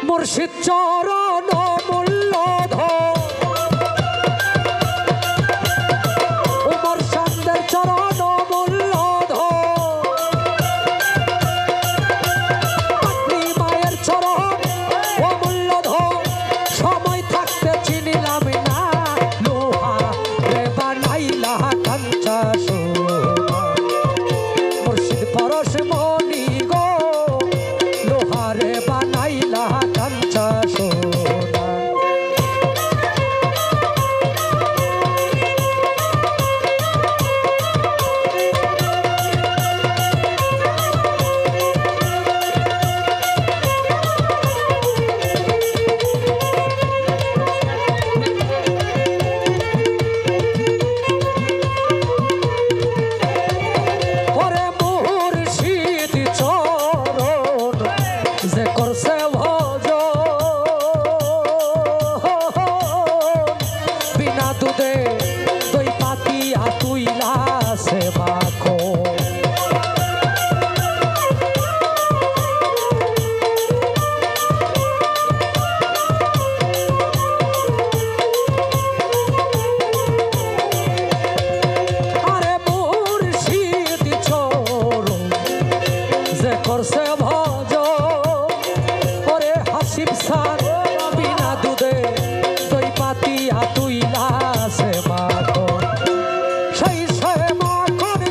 মুর্শিদ চরণ মূল্যধর উমর সন্দের চরণ মূল্যধর আপনি মায়ের চরণ ও মূল্যধর সময় থাকতে চিনিলাম না লোহা রে বানাইলা কাঞ্চা সোনা মুর্শিদ পরশ মনি গো লোহা রে বানাইলা কাঞ্চা সোনা করছে ভজ ওরে হাসিব সার বিনা দুধে দই পাতিয়া তুইলা সে মাখন সেই সে মাখন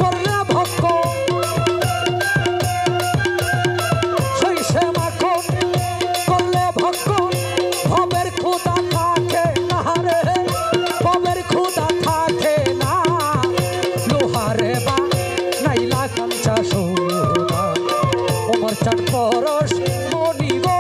করলে ভক্ত সেই সে মাখন করলে ভক্ত ভবের ক্ষুধা থাকে না রে ভবের ক্ষুধা থাকে না লোহারে বা নাইলা কাঞ্চা সোনা উমর চাঁদ পরশ মনি গো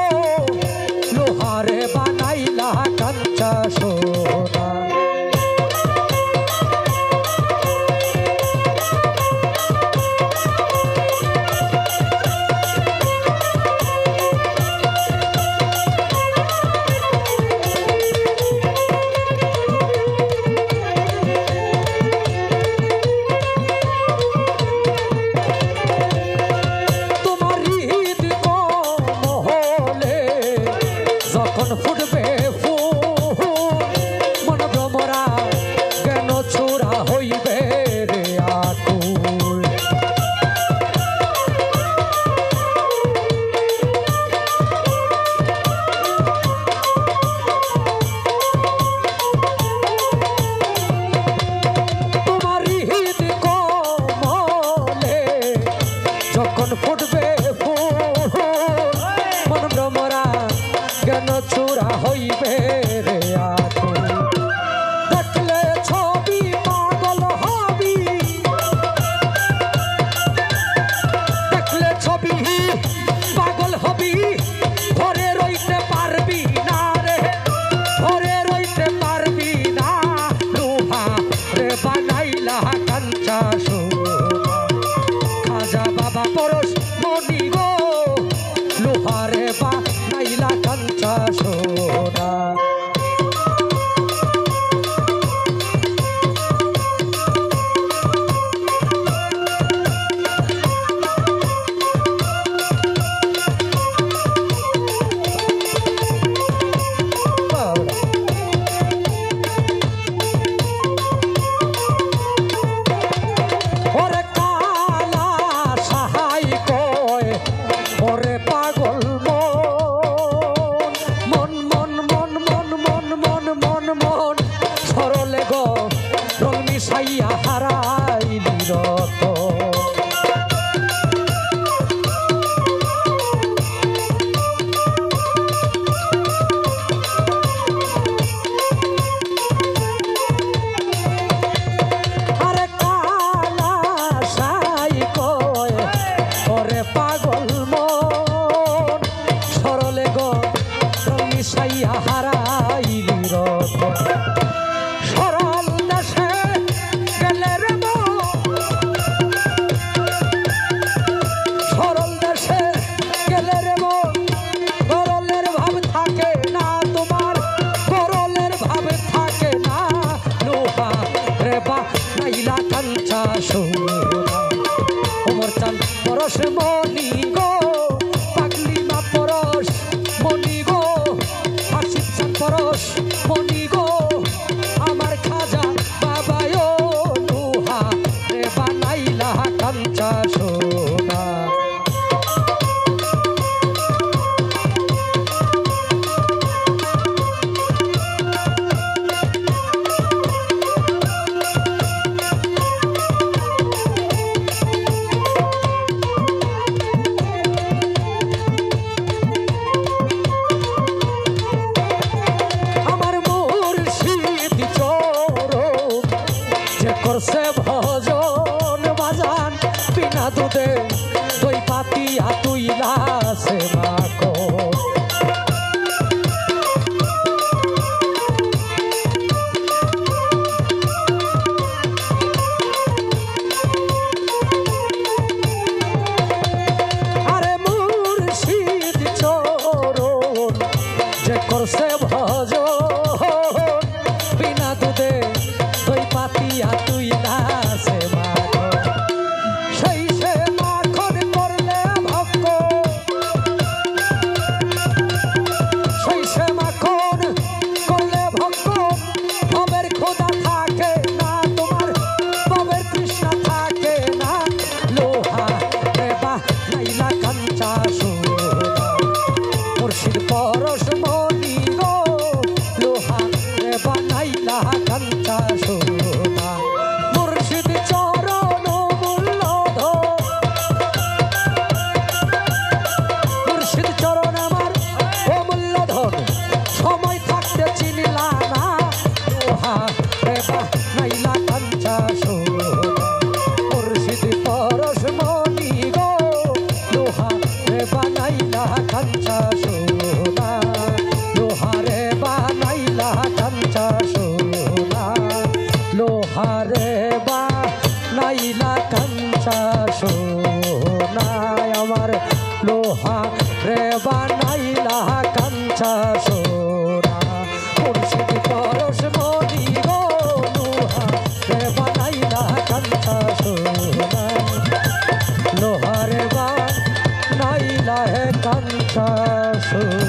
সোনা লোহারে বানাইলা কাঞ্চা সোনা লোহারে বানাইলা কাঞ্চা সোনা আমার লোহারে বানাইলা কাঞ্চা সোনা মুর্শিদ পরশ মনি গো লোহারে বানাইলা কাঞ্চা সোনা লোহারে বানাইলা কাঞ্চা সোনা